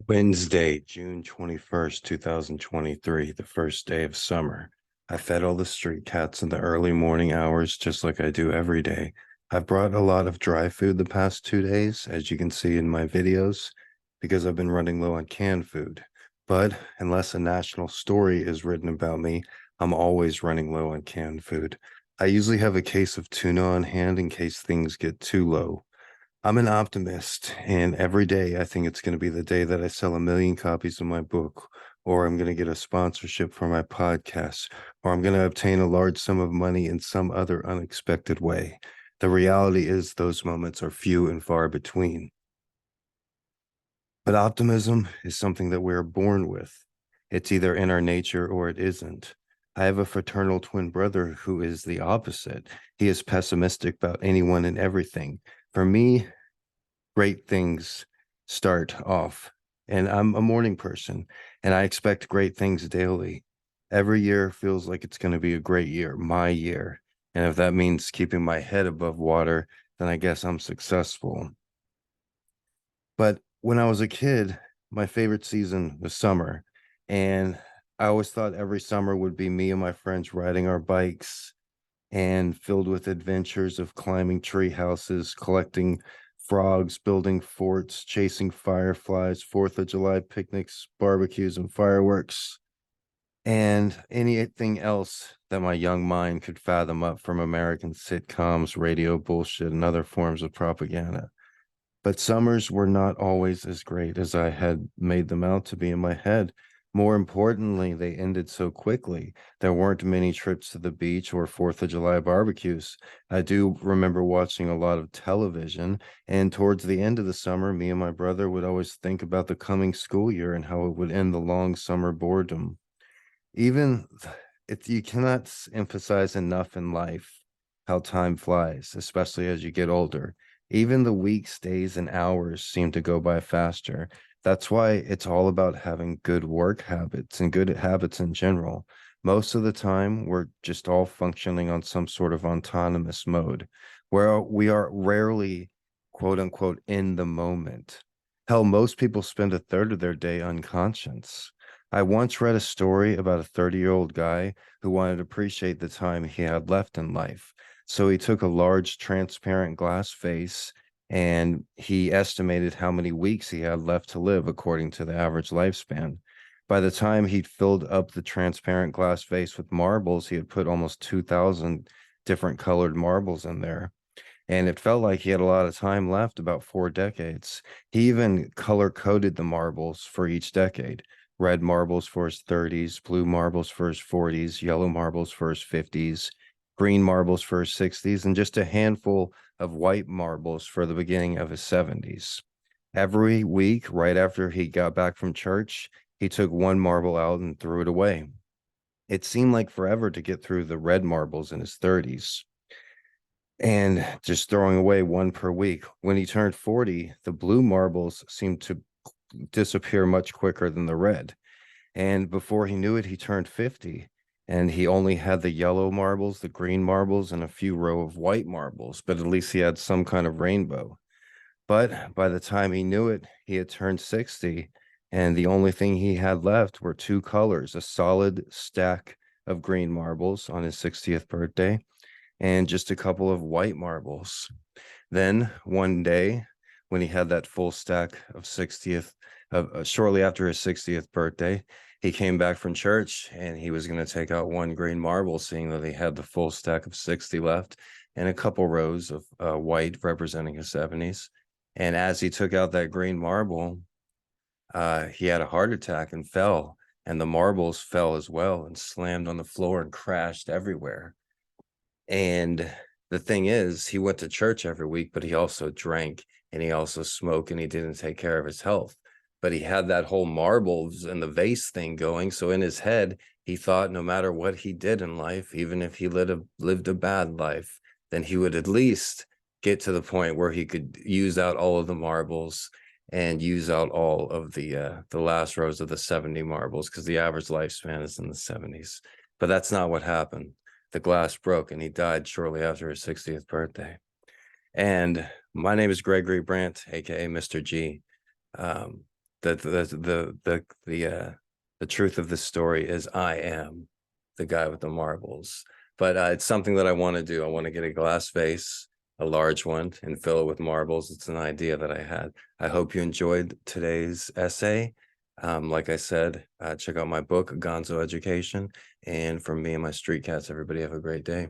Wednesday, June 21st, 2023, the first day of summer. I fed all the street cats in the early morning hours, just like I do every day. I've brought a lot of dry food the past 2 days, as you can see in my videos, because I've been running low on canned food. But unless a national story is written about me, I'm always running low on canned food. I usually have a case of tuna on hand in case things get too low. I'm an optimist, and every day I think it's going to be the day that I sell 1 million copies of my book, or I'm going to get a sponsorship for my podcast, or I'm going to obtain a large sum of money in some other unexpected way. The reality is those moments are few and far between. But optimism is something that we're born with. It's either in our nature or it isn't. I have a fraternal twin brother who is the opposite. He is pessimistic about anyone and everything. For me, great things start off. And I'm a morning person and I expect great things daily. Every year feels like it's going to be a great year, my year. And if that means keeping my head above water, then I guess I'm successful. But when I was a kid, my favorite season was summer. And I always thought every summer would be me and my friends riding our bikes and filled with adventures of climbing tree houses, collecting frogs, building forts, chasing fireflies, 4th of July picnics, barbecues, and fireworks, and anything else that my young mind could fathom up from American sitcoms, radio bullshit, and other forms of propaganda. But summers were not always as great as I had made them out to be in my head. More importantly, they ended so quickly. There weren't many trips to the beach or 4th of July barbecues. I do remember watching a lot of television, and towards the end of the summer, me and my brother would always think about the coming school year and how it would end the long summer boredom. Even if you cannot emphasize enough in life how time flies, especially as you get older. Even the weeks, days, and hours seem to go by faster. That's why it's all about having good work habits and good habits in general. Most of the time, we're just all functioning on some sort of autonomous mode where we are rarely, quote unquote, in the moment. Hell, most people spend a third of their day unconscious. I once read a story about a 30-year-old guy who wanted to appreciate the time he had left in life. So he took a large transparent glass vase and he estimated how many weeks he had left to live according to the average lifespan. By the time he'd filled up the transparent glass vase with marbles, he had put almost 2,000 different colored marbles in there. And it felt like he had a lot of time left, about 4 decades. He even color coded the marbles for each decade. Red marbles for his 30s, blue marbles for his 40s, yellow marbles for his 50s, green marbles for his 60s, and just a handful of white marbles for the beginning of his 70s. Every week, right after he got back from church, he took one marble out and threw it away. It seemed like forever to get through the red marbles in his 30s and just throwing away one per week. When he turned 40, the blue marbles seemed to disappear much quicker than the red. And before he knew it, he turned 50 and he only had the yellow marbles, the green marbles, and a few row of white marbles, but at least he had some kind of rainbow. But by the time he knew it, he had turned 60 and the only thing he had left were two colors, a solid stack of green marbles on his 60th birthday and just a couple of white marbles. Then one day, when he had that full stack of 60th, shortly after his 60th birthday, he came back from church and he was going to take out one green marble, seeing that he had the full stack of 60 left and a couple rows of white representing his 70s. And as he took out that green marble, he had a heart attack and fell, and the marbles fell as well and slammed on the floor and crashed everywhere. And the thing is, he went to church every week, but he also drank and he also smoked and he didn't take care of his health. But he had that whole marbles and the vase thing going. So in his head, he thought no matter what he did in life, even if he lived a bad life, then he would at least get to the point where he could use out all of the marbles and use out all of the last rows of the 70 marbles, because the average lifespan is in the 70s. But that's not what happened. The glass broke and he died shortly after his 60th birthday. And my name is Gregory Brandt, aka Mr. G. the truth of the story is I am the guy with the marbles. But it's something that I want to do. I want to get a glass vase, a large one, and fill it with marbles. It's an idea that I had. I hope you enjoyed today's essay. Like I said, check out my book, Gonzo Education. And from me and my street cats, everybody have a great day.